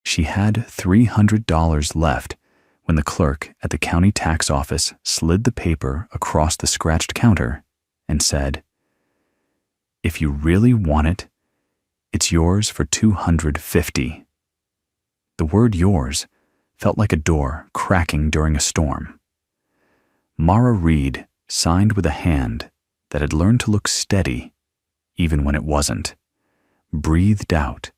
She had $300 left when the clerk at the county tax office slid the paper across the scratched counter and said, "If you really want it, it's yours for $250. The word yours felt like a door cracking during a storm. Mara Reed signed with a hand that had learned to look steady even when it wasn't, breathed out,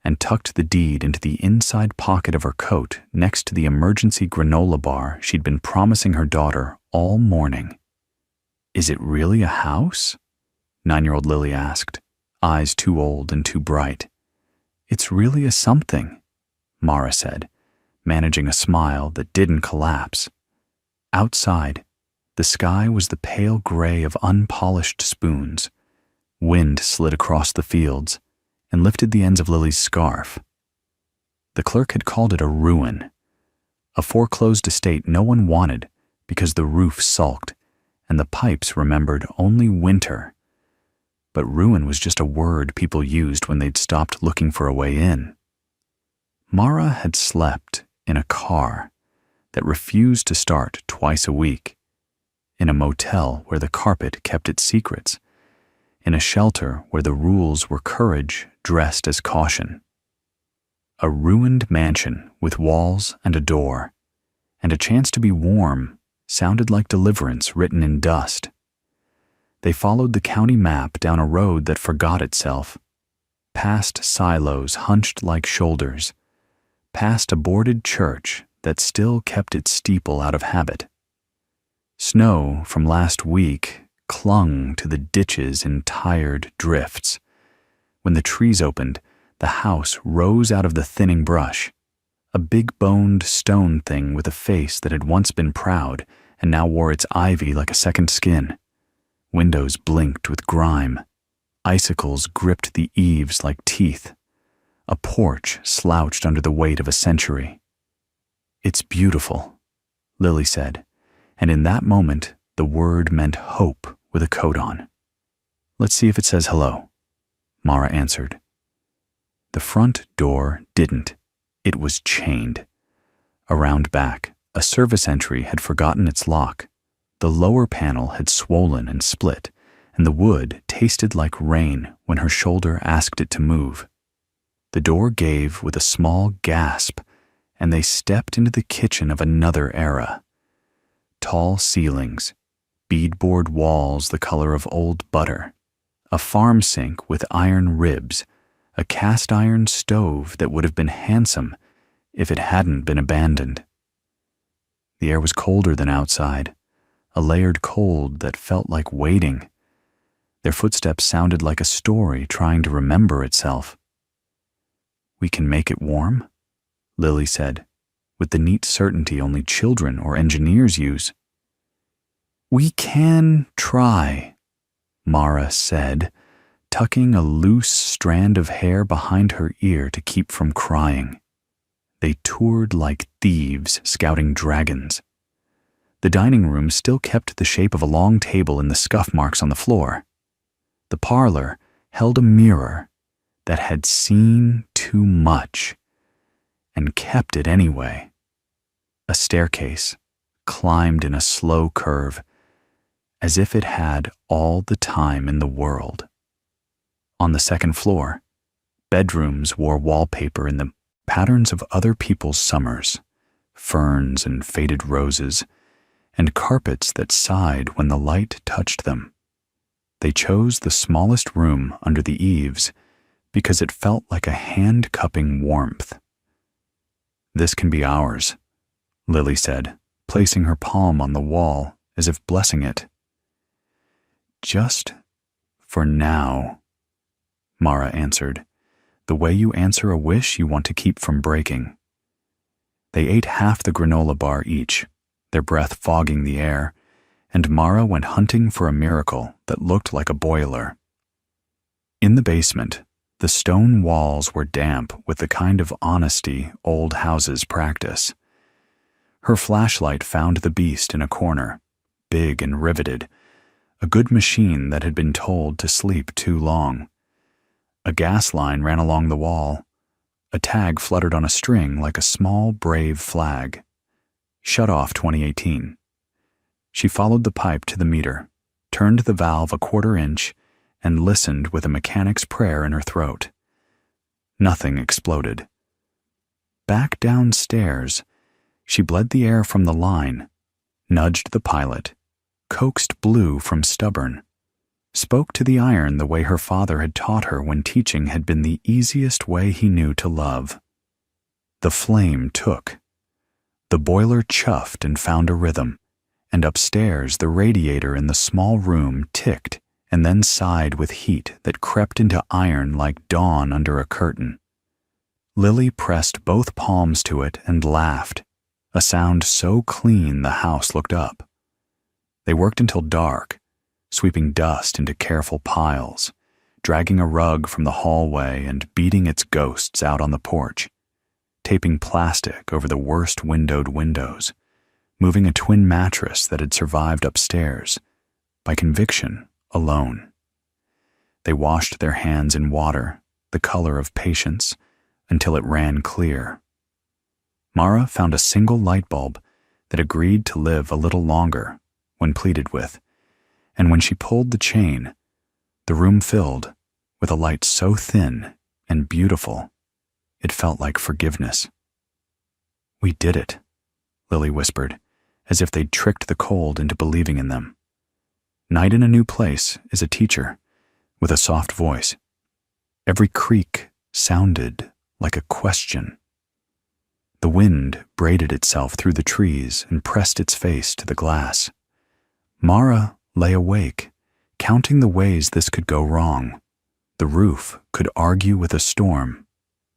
and tucked the deed into the inside pocket of her coat next to the emergency granola bar she'd been promising her daughter all morning. "Is it really a house?" 9-year-old Lily asked, eyes too old and too bright. "It's really a something," Mara said, managing a smile that didn't collapse. Outside, the sky was the pale gray of unpolished spoons. Wind slid across the fields and lifted the ends of Lily's scarf. The clerk had called it a ruin, a foreclosed estate no one wanted because the roof sulked and the pipes remembered only winter. But ruin was just a word people used when they'd stopped looking for a way in. Mara had slept in a car that refused to start twice a week, in a motel where the carpet kept its secrets, in a shelter where the rules were courage dressed as caution. A ruined mansion with walls and a door, and a chance to be warm sounded like deliverance written in dust. They followed the county map down a road that forgot itself, past silos hunched like shoulders, past a boarded church that still kept its steeple out of habit. Snow from last week clung to the ditches in tired drifts. When the trees opened, the house rose out of the thinning brush, a big-boned stone thing with a face that had once been proud and now wore its ivy like a second skin. Windows blinked with grime. Icicles gripped the eaves like teeth. A porch slouched under the weight of a century. "It's beautiful," Lily said, and in that moment the word meant hope with a coat on. "Let's see if it says hello," Mara answered. The front door didn't. It was chained. Around back, a service entry had forgotten its lock. The lower panel had swollen and split, and the wood tasted like rain when her shoulder asked it to move. The door gave with a small gasp, and they stepped into the kitchen of another era. Tall ceilings, beadboard walls the color of old butter, a farm sink with iron ribs, a cast-iron stove that would have been handsome if it hadn't been abandoned. The air was colder than outside, a layered cold that felt like waiting. Their footsteps sounded like a story trying to remember itself. "We can make it warm?" Lily said, with the neat certainty only children or engineers use. "We can try," Mara said, tucking a loose strand of hair behind her ear to keep from crying. They toured like thieves scouting dragons. The dining room still kept the shape of a long table and the scuff marks on the floor. The parlor held a mirror that had seen too much and kept it anyway. A staircase climbed in a slow curve, as if it had all the time in the world. On the second floor, bedrooms wore wallpaper in the patterns of other people's summers, ferns and faded roses, and carpets that sighed when the light touched them. They chose the smallest room under the eaves because it felt like a hand-cupping warmth. "This can be ours," Lily said, placing her palm on the wall as if blessing it. "Just for now," Mara answered, the way you answer a wish you want to keep from breaking. They ate half the granola bar each, their breath fogging the air, and Mara went hunting for a miracle that looked like a boiler. In the basement, the stone walls were damp with the kind of honesty old houses practice. Her flashlight found the beast in a corner, big and riveted, a good machine that had been told to sleep too long. A gas line ran along the wall, A tag fluttered on a string like a small, brave flag. Shut off 2018. She followed the pipe to the meter, turned the valve a quarter inch, and listened with a mechanic's prayer in her throat. Nothing exploded. Back downstairs, she bled the air from the line, nudged the pilot, coaxed blue from stubborn, spoke to the iron the way her father had taught her when teaching had been the easiest way he knew to love. The flame took. The boiler chuffed and found a rhythm, and upstairs the radiator in the small room ticked and then sighed with heat that crept into iron like dawn under a curtain. Lily pressed both palms to it and laughed, a sound so clean the house looked up. They worked until dark, sweeping dust into careful piles, dragging a rug from the hallway and beating its ghosts out on the porch, taping plastic over the worst windowed windows, moving a twin mattress that had survived upstairs, by conviction alone. They washed their hands in water, the color of patience, until it ran clear. Mara found a single light bulb that agreed to live a little longer when pleaded with, and when she pulled the chain, the room filled with a light so thin and beautiful it felt like forgiveness. "We did it," Lily whispered, as if they'd tricked the cold into believing in them. Night in a new place is a teacher, with a soft voice. Every creak sounded like a question. The wind braided itself through the trees and pressed its face to the glass. Mara lay awake, counting the ways this could go wrong. The roof could argue with a storm.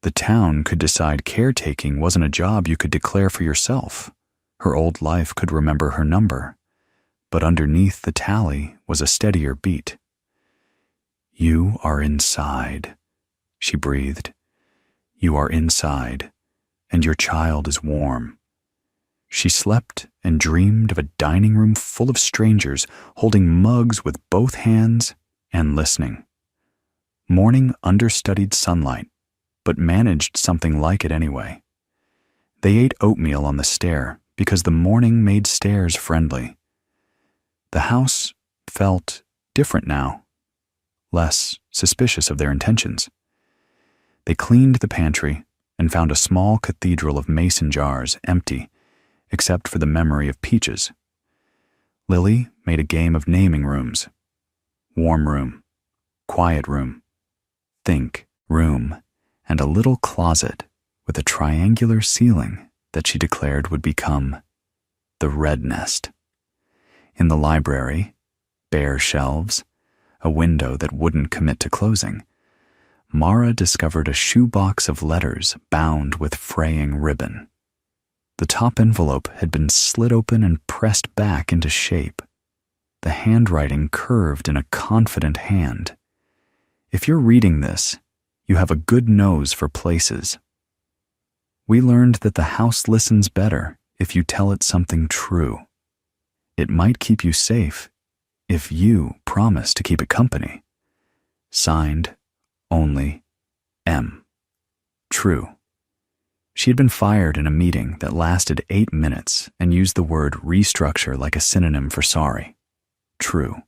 The town could decide caretaking wasn't a job you could declare for yourself. Her old life could remember her number. But underneath the tally was a steadier beat. "You are inside," she breathed. "You are inside, and your child is warm." She slept and dreamed of a dining room full of strangers holding mugs with both hands and listening. Morning understudied sunlight, but managed something like it anyway. They ate oatmeal on the stair because the morning made stairs friendly. The house felt different now, less suspicious of their intentions. They cleaned the pantry and found a small cathedral of mason jars empty, except for the memory of peaches. Lily made a game of naming rooms. Warm room, quiet room, think room, and a little closet with a triangular ceiling that she declared would become the Red Nest. In the library, bare shelves, a window that wouldn't commit to closing, Mara discovered a shoebox of letters bound with fraying ribbon. The top envelope had been slit open and pressed back into shape. The handwriting curved in a confident hand. If you're reading this, you have a good nose for places. We learned that the house listens better if you tell it something true. It might keep you safe if you promise to keep it company. Signed, only M. True. She had been fired in a meeting that lasted 8 minutes and used the word restructure like a synonym for sorry. True.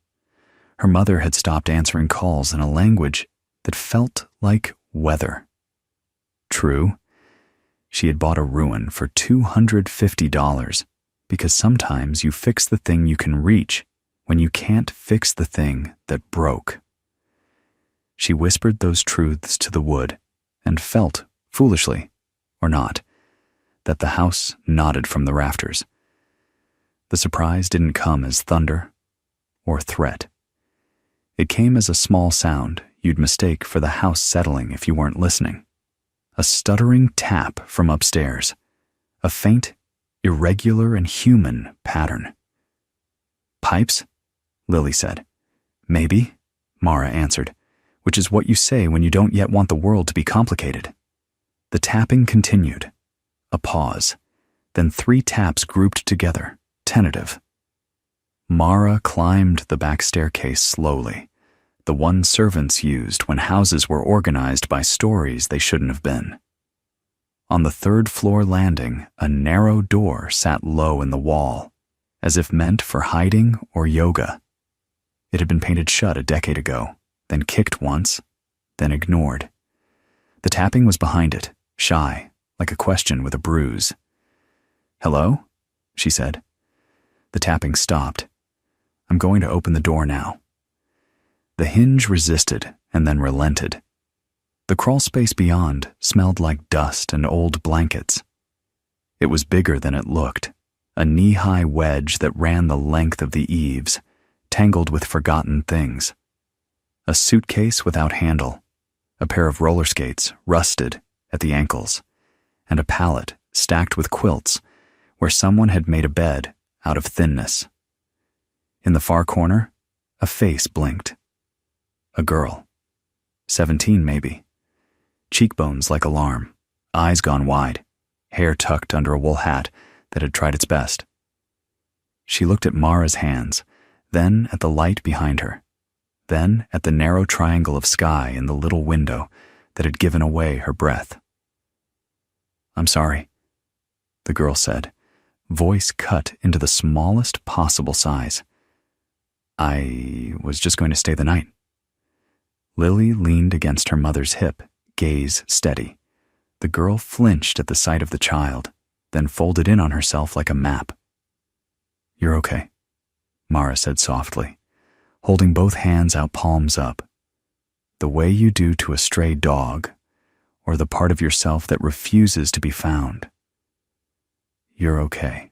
Her mother had stopped answering calls in a language that felt like weather. True. She had bought a ruin for $250 because sometimes you fix the thing you can reach when you can't fix the thing that broke. She whispered those truths to the wood and felt, foolishly, or not, that the house nodded from the rafters. The surprise didn't come as thunder or threat. It came as a small sound you'd mistake for the house settling if you weren't listening. A stuttering tap from upstairs, a faint, irregular and human pattern. "Pipes?" Lily said. "Maybe," Mara answered, which is what you say when you don't yet want the world to be complicated. The tapping continued. A pause, then 3 taps grouped together, tentative. Mara climbed the back staircase slowly, the one servants used when houses were organized by stories they shouldn't have been. On the third-floor landing, a narrow door sat low in the wall, as if meant for hiding or yoga. It had been painted shut a decade ago, then kicked once, then ignored. The tapping was behind it, shy, like a question with a bruise. "Hello?" she said. The tapping stopped. "I'm going to open the door now." The hinge resisted and then relented. The crawl space beyond smelled like dust and old blankets. It was bigger than it looked, a knee-high wedge that ran the length of the eaves, tangled with forgotten things. A suitcase without handle, a pair of roller skates rusted at the ankles, and a pallet stacked with quilts where someone had made a bed out of thinness. In the far corner, a face blinked. A girl, 17 maybe. Cheekbones like alarm, eyes gone wide, hair tucked under a wool hat that had tried its best. She looked at Mara's hands, then at the light behind her, then at the narrow triangle of sky in the little window that had given away her breath. "I'm sorry," the girl said, voice cut into the smallest possible size. "I was just going to stay the night." Lily leaned against her mother's hip, gaze steady. The girl flinched at the sight of the child, then folded in on herself like a map. "You're okay," Mara said softly, holding both hands out, palms up. "The way you do to a stray dog, or the part of yourself that refuses to be found. You're okay."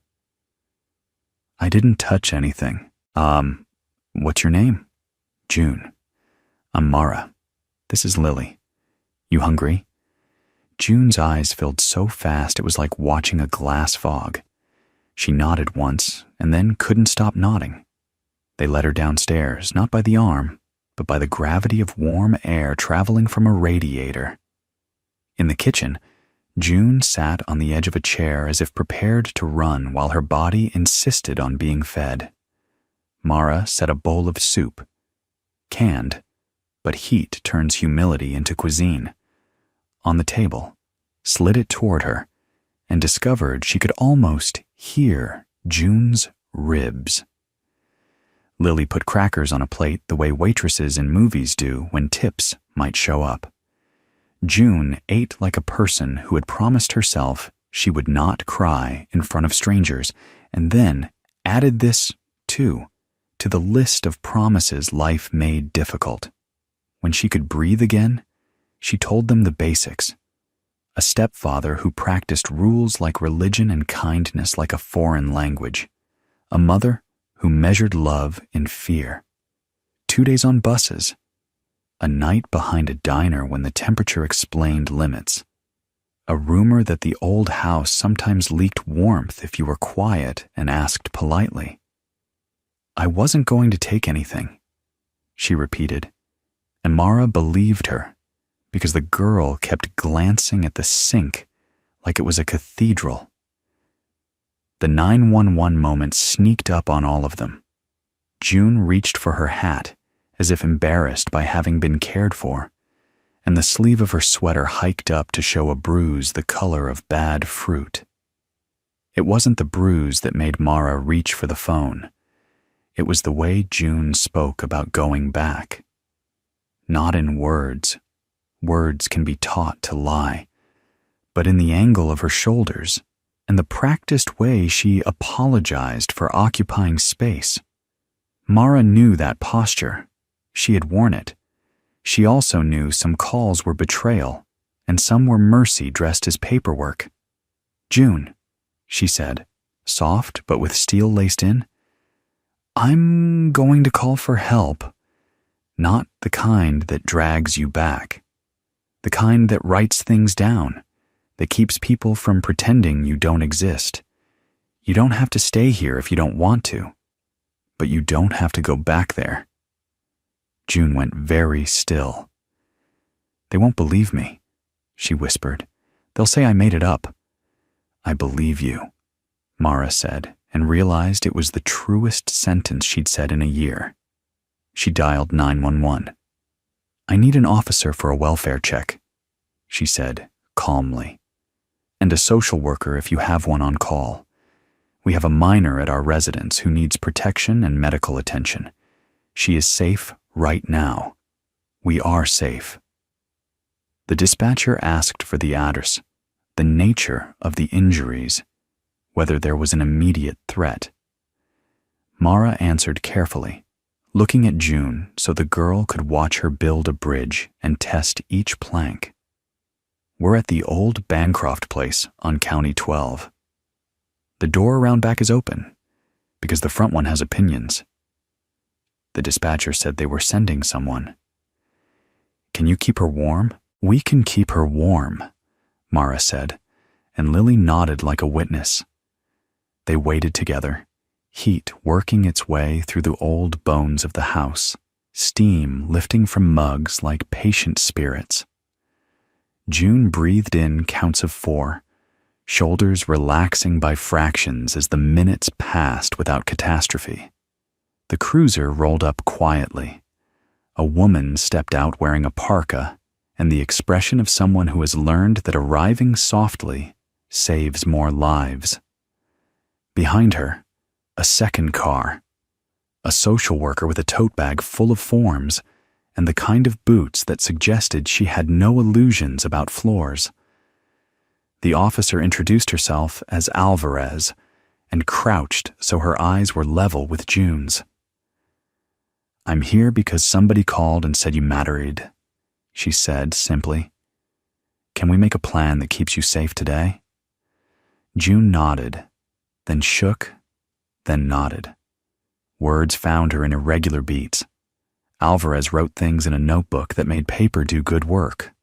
"I didn't touch anything. What's your name?" "June." "I'm Mara. This is Lily. You hungry?" June's eyes filled so fast it was like watching a glass fog. She nodded once and then couldn't stop nodding. They led her downstairs, not by the arm, but by the gravity of warm air traveling from a radiator. In the kitchen, June sat on the edge of a chair as if prepared to run while her body insisted on being fed. Mara set a bowl of soup, canned, but heat turns humility into cuisine, on the table, slid it toward her, and discovered she could almost hear June's ribs. Lily put crackers on a plate the way waitresses in movies do when tips might show up. June ate like a person who had promised herself she would not cry in front of strangers, and then added this, too, to the list of promises life made difficult. When she could breathe again, she told them the basics. A stepfather who practiced rules like religion and kindness like a foreign language. A mother who measured love in fear. 2 days on buses. A night behind a diner when the temperature explained limits. A rumor that the old house sometimes leaked warmth if you were quiet and asked politely. "I wasn't going to take anything," she repeated, and Mara believed her because the girl kept glancing at the sink like it was a cathedral. The 911 moment sneaked up on all of them. June reached for her hat, as if embarrassed by having been cared for, and the sleeve of her sweater hiked up to show a bruise the color of bad fruit. It wasn't the bruise that made Mara reach for the phone. It was the way June spoke about going back. Not in words. Words can be taught to lie. But in the angle of her shoulders, and the practiced way she apologized for occupying space. Mara knew that posture. She had worn it. She also knew some calls were betrayal, and some were mercy dressed as paperwork. "June," she said, soft but with steel laced in, "I'm going to call for help. Not the kind that drags you back. The kind that writes things down, that keeps people from pretending you don't exist. You don't have to stay here if you don't want to, but you don't have to go back there." June went very still. "They won't believe me," she whispered. "They'll say I made it up." "I believe you," Mara said, and realized it was the truest sentence she'd said in a year. She dialed 911. "I need an officer for a welfare check," she said calmly. and a social worker if you have one on call. We have a minor at our residence who needs protection and medical attention. She is safe right now. We are safe." The dispatcher asked for the address, the nature of the injuries, whether there was an immediate threat. Mara answered carefully, looking at June so the girl could watch her build a bridge and test each plank. "We're at the old Bancroft place on County 12. The door around back is open, because the front one has opinions." The dispatcher said they were sending someone. "Can you keep her warm?" "We can keep her warm," Mara said, and Lily nodded like a witness. They waited together, heat working its way through the old bones of the house, steam lifting from mugs like patient spirits. June breathed in counts of 4, shoulders relaxing by fractions as the minutes passed without catastrophe. The cruiser rolled up quietly. A woman stepped out wearing a parka and the expression of someone who has learned that arriving softly saves more lives. Behind her, a second car, a social worker with a tote bag full of forms and the kind of boots that suggested she had no illusions about floors. The officer introduced herself as Alvarez and crouched so her eyes were level with June's. "I'm here because somebody called and said you mattered," she said simply. "Can we make a plan that keeps you safe today?" June nodded, then shook, then nodded. Words found her in irregular beats. Alvarez wrote things in a notebook that made paper do good work.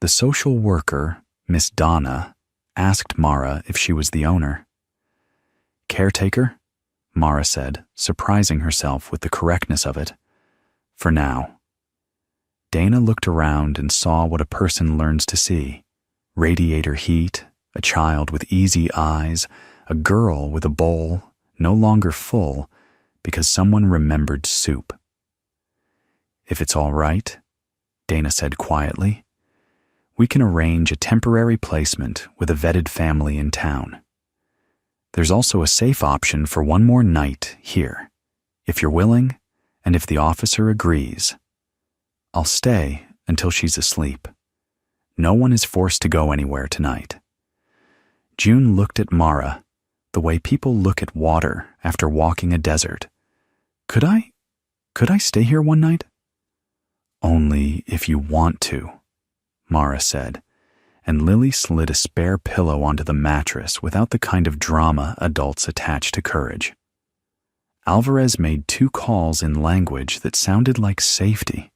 The social worker, Miss Donna, asked Mara if she was the owner. "Caretaker?" Mara said, surprising herself with the correctness of it. "For now." Dana looked around and saw what a person learns to see. Radiator heat, a child with easy eyes, a girl with a bowl, no longer full, because someone remembered soup. "If it's all right," Dana said quietly, "we can arrange a temporary placement with a vetted family in town. There's also a safe option for one more night here, if you're willing and if the officer agrees. I'll stay until she's asleep. No one is forced to go anywhere tonight." June looked at Mara, the way people look at water after walking a desert. Could I stay here one night?" "Only if you want to," Mara said, and Lily slid a spare pillow onto the mattress without the kind of drama adults attach to courage. Alvarez made 2 calls in language that sounded like safety.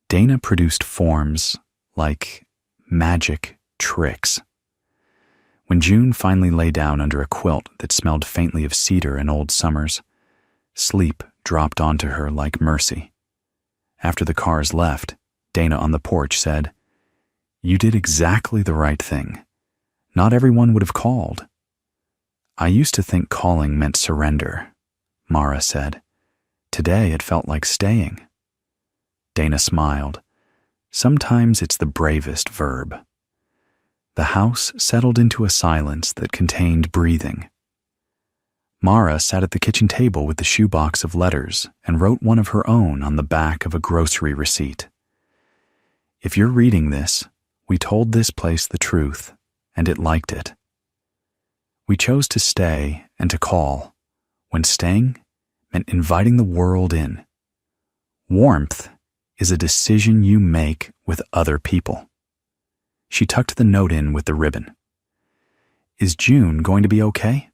Dana produced forms like magic tricks. When June finally lay down under a quilt that smelled faintly of cedar and old summers, sleep dropped onto her like mercy. After the cars left, Dana on the porch said, "You did exactly the right thing. Not everyone would have called." "I used to think calling meant surrender," Mara said. "Today it felt like staying." Dana smiled. "Sometimes it's the bravest verb." The house settled into a silence that contained breathing. Mara sat at the kitchen table with the shoebox of letters and wrote one of her own on the back of a grocery receipt. "If you're reading this, we told this place the truth, and it liked it. We chose to stay and to call, when staying meant inviting the world in. Warmth is a decision you make with other people." She tucked the note in with the ribbon. "Is June going to be okay?"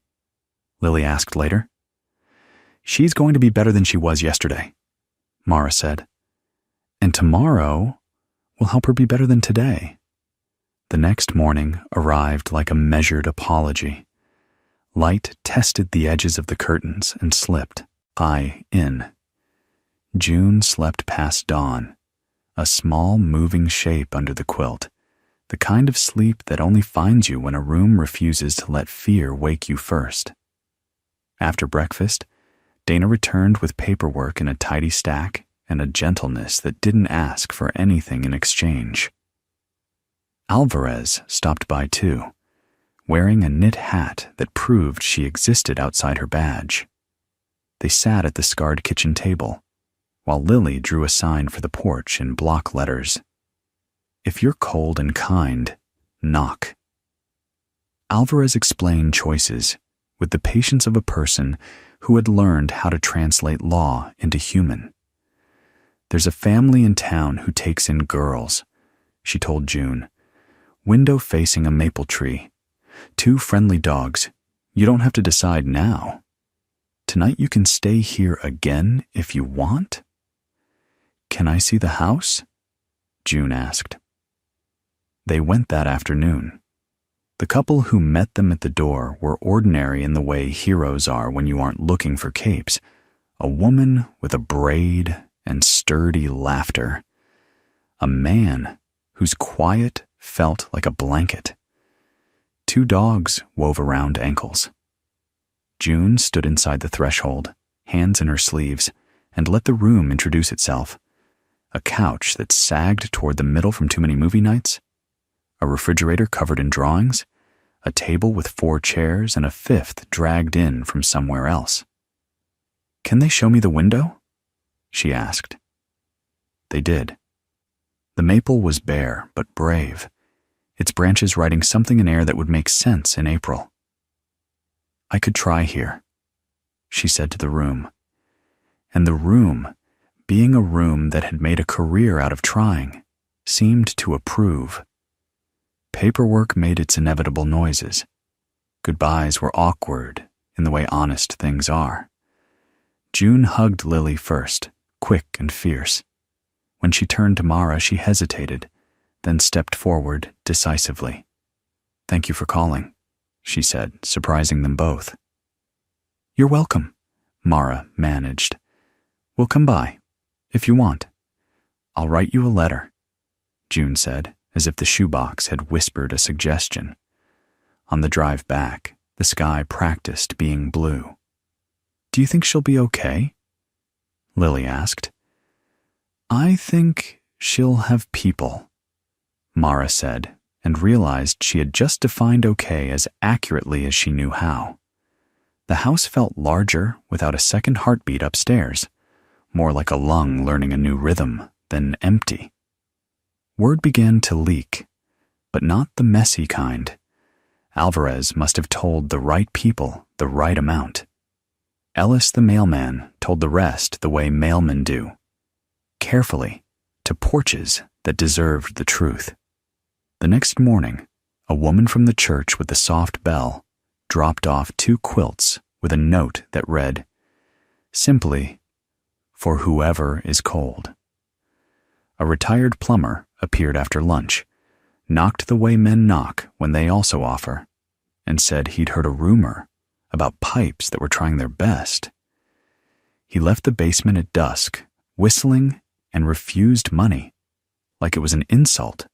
Lily asked later. "She's going to be better than she was yesterday," Mara said. "And tomorrow will help her be better than today." The next morning arrived like a measured apology. Light tested the edges of the curtains and slipped high in. June slept past dawn, a small moving shape under the quilt, the kind of sleep that only finds you when a room refuses to let fear wake you first. After breakfast, Dana returned with paperwork in a tidy stack and a gentleness that didn't ask for anything in exchange. Alvarez stopped by too, wearing a knit hat that proved she existed outside her badge. They sat at the scarred kitchen table, while Lily drew a sign for the porch in block letters. "If you're cold and kind, knock." Alvarez explained choices with the patience of a person who had learned how to translate law into human. "There's a family in town who takes in girls," she told June. "Window facing a maple tree. 2 friendly dogs. You don't have to decide now. Tonight you can stay here again if you want." "Can I see the house?" June asked. They went that afternoon. The couple who met them at the door were ordinary in the way heroes are when you aren't looking for capes. A woman with a braid and sturdy laughter. A man whose quiet felt like a blanket. 2 dogs wove around ankles. June stood inside the threshold, hands in her sleeves, and let the room introduce itself. A couch that sagged toward the middle from too many movie nights, a refrigerator covered in drawings, a table with 4 chairs and a 5th dragged in from somewhere else. "Can they show me the window?" she asked. They did. The maple was bare but brave, its branches writing something in air that would make sense in April. "I could try here," she said to the room. And the room, being a room that had made a career out of trying, seemed to approve. Paperwork made its inevitable noises. Goodbyes were awkward in the way honest things are. June hugged Lily first, quick and fierce. When she turned to Mara, she hesitated, then stepped forward decisively. "Thank you for calling," she said, surprising them both. "You're welcome," Mara managed. "We'll come by, if you want. I'll write you a letter," June said, as if the shoebox had whispered a suggestion. On the drive back, the sky practiced being blue. "Do you think she'll be okay?" Lily asked. "I think she'll have people," Mara said, and realized she had just defined okay as accurately as she knew how. The house felt larger without a second heartbeat upstairs, more like a lung learning a new rhythm than empty. Word began to leak, but not the messy kind. Alvarez must have told the right people the right amount. Ellis the mailman told the rest the way mailmen do, carefully, to porches that deserved the truth. The next morning, a woman from the church with the soft bell dropped off 2 quilts with a note that read, simply, "For whoever is cold." A retired plumber appeared after lunch, knocked the way men knock when they also offer, and said he'd heard a rumor about pipes that were trying their best. He left the basement at dusk, whistling, and refused money, like it was an insult,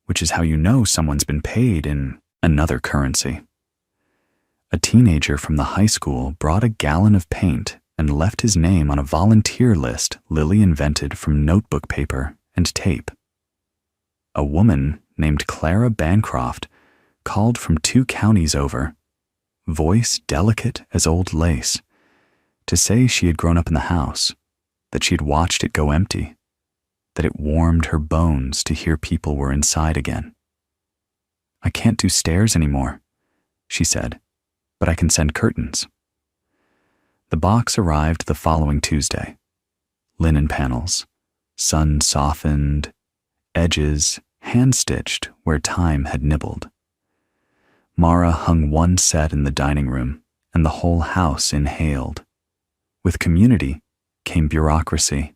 which is how you know someone's been paid in another currency. A teenager from the high school brought a gallon of paint and left his name on a volunteer list Lily invented from notebook paper and tape. A woman named Clara Bancroft called from 2 counties over, voice delicate as old lace, to say she had grown up in the house, that she had watched it go empty, that it warmed her bones to hear people were inside again. "I can't do stairs anymore," she said, "but I can send curtains." The box arrived the following Tuesday. Linen panels, sun-softened, edges hand-stitched where time had nibbled. Mara hung 1 set in the dining room, and the whole house inhaled. With community came bureaucracy.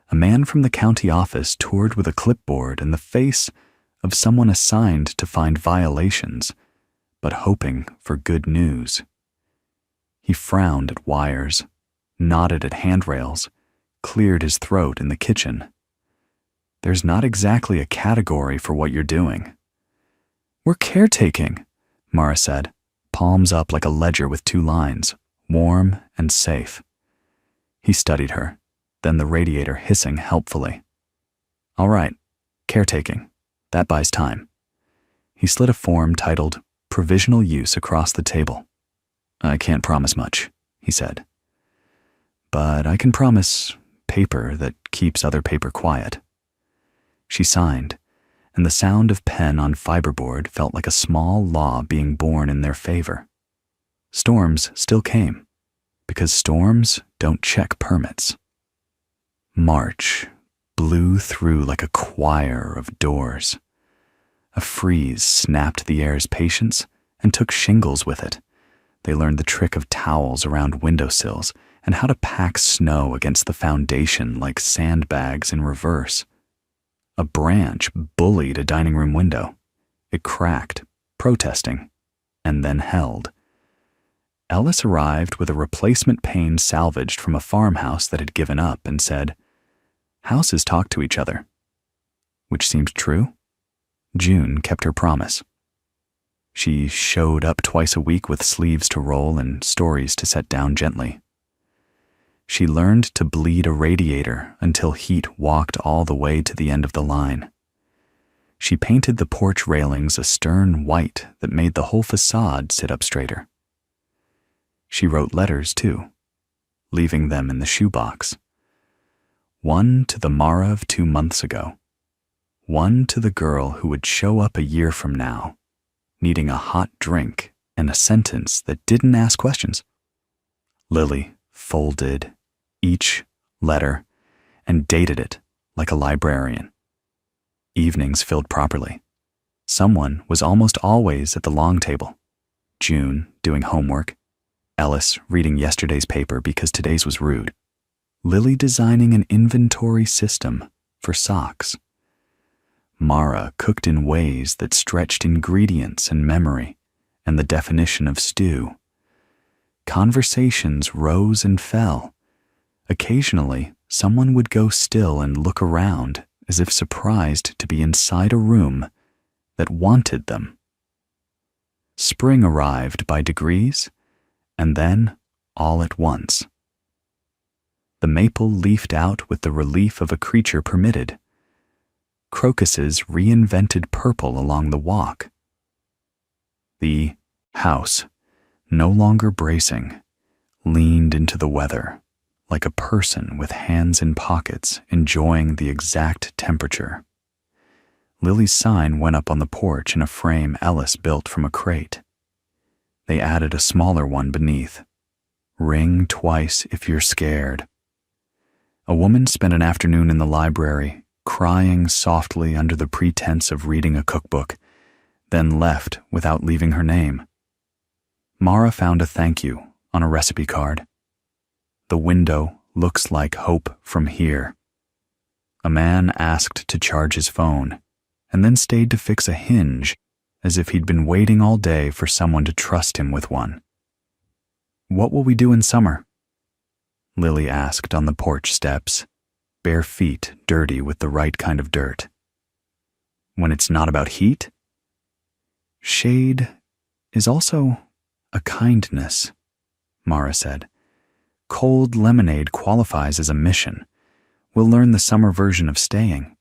A man from the county office toured with a clipboard and the face of someone assigned to find violations, but hoping for good news. He frowned at wires, nodded at handrails, cleared his throat in the kitchen. "There's not exactly a category for what you're doing." "We're caretaking," Mara said, palms up like a ledger with 2 lines, warm and safe. He studied her, then the radiator hissing helpfully. "All right, caretaking. That buys time." He slid a form titled Provisional Use across the table. "I can't promise much," he said. "But I can promise paper that keeps other paper quiet." She signed, and the sound of pen on fiberboard felt like a small law being born in their favor. Storms still came, because storms don't check permits. March blew through like a choir of doors. A freeze snapped the air's patience and took shingles with it. They learned the trick of towels around windowsills and how to pack snow against the foundation like sandbags in reverse. A branch bullied a dining room window. It cracked, protesting, and then held. Ellis arrived with a replacement pane salvaged from a farmhouse that had given up and said, "Houses talk to each other." Which seemed true. June kept her promise. She showed up twice a week with sleeves to roll and stories to set down gently. She learned to bleed a radiator until heat walked all the way to the end of the line. She painted the porch railings a stern white that made the whole facade sit up straighter. She wrote letters, too, leaving them in the shoebox. One to the Mara of 2 months ago. One to the girl who would show up a year from now, needing a hot drink and a sentence that didn't ask questions. Lily folded each letter and dated it like a librarian. Evenings filled properly. Someone was almost always at the long table. June doing homework, Ellis reading yesterday's paper because today's was rude, Lily designing an inventory system for socks. Mara cooked in ways that stretched ingredients and memory and the definition of stew. Conversations rose and fell. Occasionally, someone would go still and look around as if surprised to be inside a room that wanted them. Spring arrived by degrees, and then all at once. The maple leafed out with the relief of a creature permitted. Crocuses reinvented purple along the walk. The house, no longer bracing, leaned into the weather, like a person with hands in pockets enjoying the exact temperature. Lily's sign went up on the porch in a frame Ellis built from a crate. They added a smaller one beneath. "Ring twice if you're scared." A woman spent an afternoon in the library, crying softly under the pretense of reading a cookbook, then left without leaving her name. Mara found a thank you on a recipe card. "The window looks like hope from here." A man asked to charge his phone, and then stayed to fix a hinge, as if he'd been waiting all day for someone to trust him with one. "What will we do in summer?" Lily asked on the porch steps, bare feet dirty with the right kind of dirt. "When it's not about heat?" "Shade is also a kindness," Mara said. "Cold lemonade qualifies as a mission. We'll learn the summer version of staying."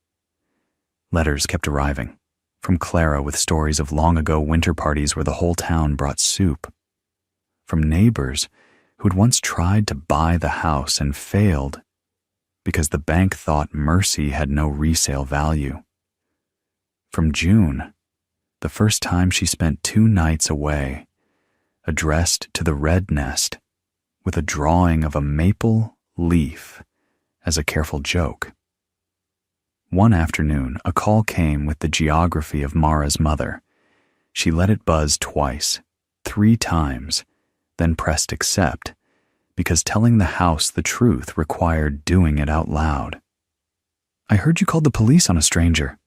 Letters kept arriving, from Clara with stories of long-ago winter parties where the whole town brought soup. From neighbors who'd once tried to buy the house and failed because the bank thought mercy had no resale value. From June, the first time she spent 2 nights away, addressed to the Red Nest with a drawing of a maple leaf as a careful joke. One afternoon, a call came with the geography of Mara's mother. She let it buzz twice, 3 times, then pressed accept, because telling the house the truth required doing it out loud. "I heard you called the police on a stranger,"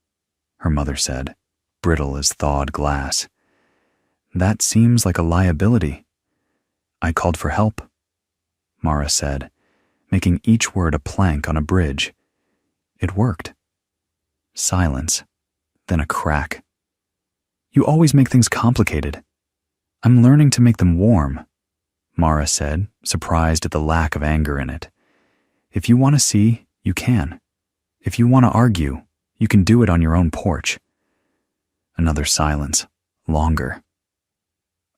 her mother said, brittle as thawed glass. "That seems like a liability." "I called for help," Mara said, making each word a plank on a bridge. It worked. Silence, then a crack. "You always make things complicated." "I'm learning to make them warm," Mara said, surprised at the lack of anger in it. "If you want to see, you can. If you want to argue, you can do it on your own porch." Another silence, longer.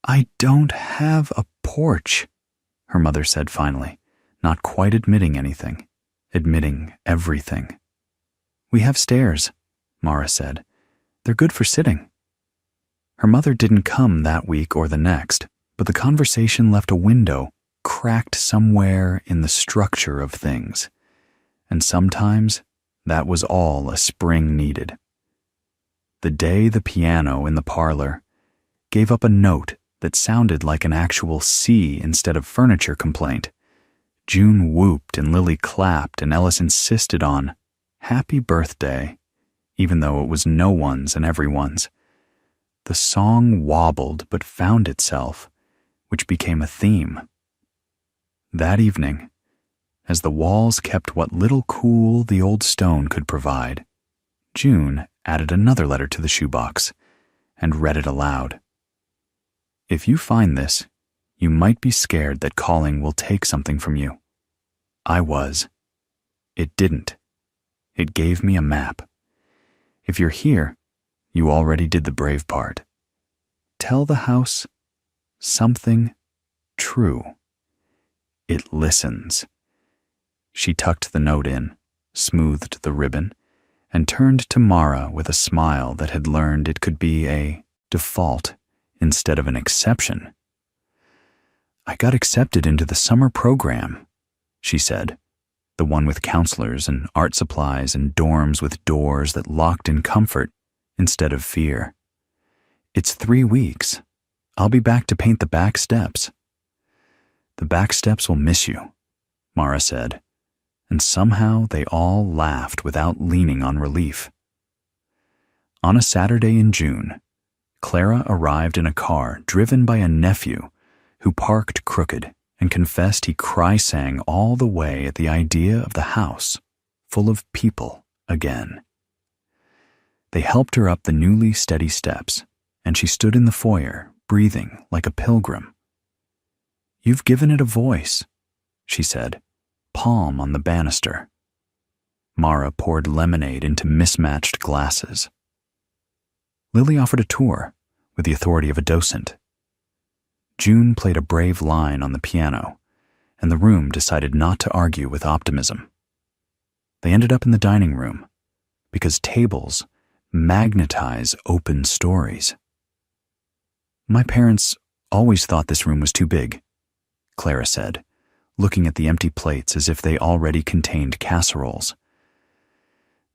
"I don't have a porch," her mother said finally, not quite admitting anything, admitting everything. "We have stairs," Mara said. "They're good for sitting." Her mother didn't come that week or the next, but the conversation left a window cracked somewhere in the structure of things, and sometimes that was all a spring needed. The day the piano in the parlor gave up a note that sounded like an actual C instead of furniture complaint, June whooped and Lily clapped and Ellis insisted on "Happy Birthday," even though it was no one's and everyone's. The song wobbled but found itself, which became a theme. That evening, as the walls kept what little cool the old stone could provide, June added another letter to the shoebox and read it aloud. "If you find this, you might be scared that calling will take something from you. I was. It didn't. It gave me a map. If you're here, you already did the brave part. Tell the house something true. It listens." She tucked the note in, smoothed the ribbon, and turned to Mara with a smile that had learned it could be a default instead of an exception. "I got accepted into the summer program," she said, "the one with counselors and art supplies and dorms with doors that locked in comfort instead of fear. It's 3 weeks. I'll be back to paint the back steps." "The back steps will miss you," Mara said, and somehow they all laughed without leaning on relief. On a Saturday in June, Clara arrived in a car driven by a nephew who parked crooked and confessed he cry-sang all the way at the idea of the house full of people again. They helped her up the newly steady steps, and she stood in the foyer, breathing like a pilgrim. "You've given it a voice," she said, palm on the banister. Mara poured lemonade into mismatched glasses. Lily offered a tour with the authority of a docent. June played a brave line on the piano, and the room decided not to argue with optimism. They ended up in the dining room, because tables magnetize open stories. "My parents always thought this room was too big," Clara said, looking at the empty plates as if they already contained casseroles.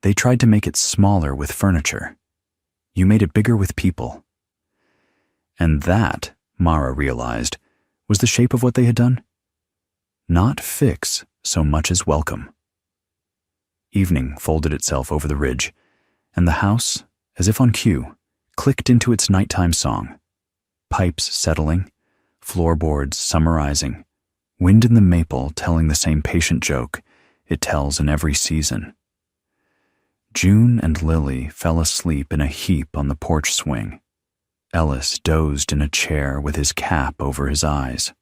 "They tried to make it smaller with furniture. You made it bigger with people." And that, Mara realized, was the shape of what they had done. Not fix so much as welcome. Evening folded itself over the ridge, and the house, as if on cue, clicked into its nighttime song. Pipes settling, floorboards summarizing, wind in the maple telling the same patient joke it tells in every season. June and Lily fell asleep in a heap on the porch swing. Ellis dozed in a chair with his cap over his eyes.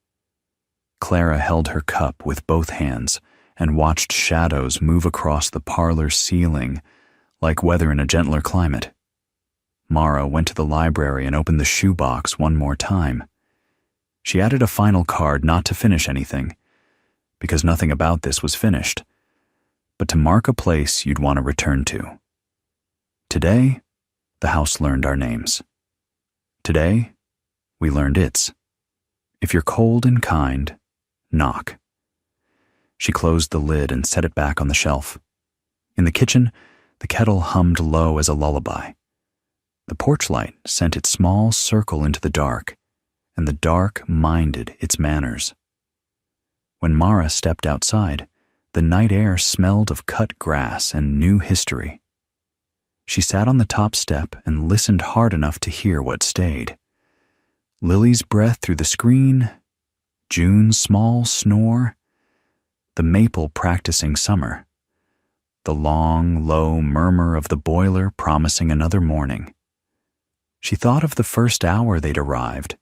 Clara held her cup with both hands and watched shadows move across the parlor ceiling like weather in a gentler climate. Mara went to the library and opened the shoebox one more time. She added a final card not to finish anything, because nothing about this was finished, but to mark a place you'd want to return to. Today, the house learned our names. Today, we learned its. If you're cold and kind, knock. She closed the lid and set it back on the shelf. In the kitchen, the kettle hummed low as a lullaby. The porch light sent its small circle into the dark, and the dark minded its manners. When Mara stepped outside, the night air smelled of cut grass and new history. She sat on the top step and listened hard enough to hear what stayed. Lily's breath through the screen, June's small snore, the maple practicing summer, the long, low murmur of the boiler promising another morning. She thought of the first hour they'd arrived,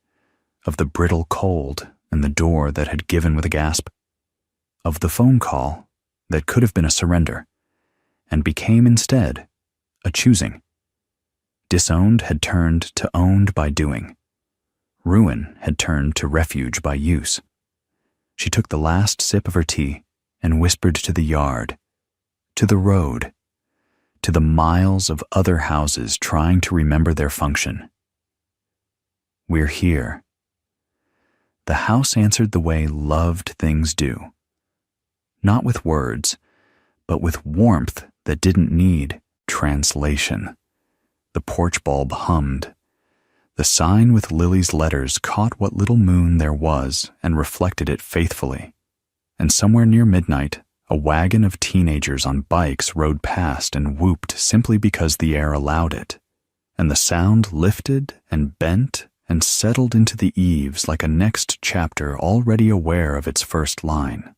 of the brittle cold and the door that had given with a gasp, of the phone call that could have been a surrender and became instead a choosing. Disowned had turned to owned by doing. Ruin had turned to refuge by use. She took the last sip of her tea and whispered to the yard, to the road, to the miles of other houses trying to remember their function. We're here. The house answered the way loved things do. Not with words, but with warmth that didn't need translation. The porch bulb hummed. The sign with Lily's letters caught what little moon there was and reflected it faithfully. And somewhere near midnight, a wagon of teenagers on bikes rode past and whooped simply because the air allowed it. And the sound lifted and bent and settled into the eaves like a next chapter already aware of its first line.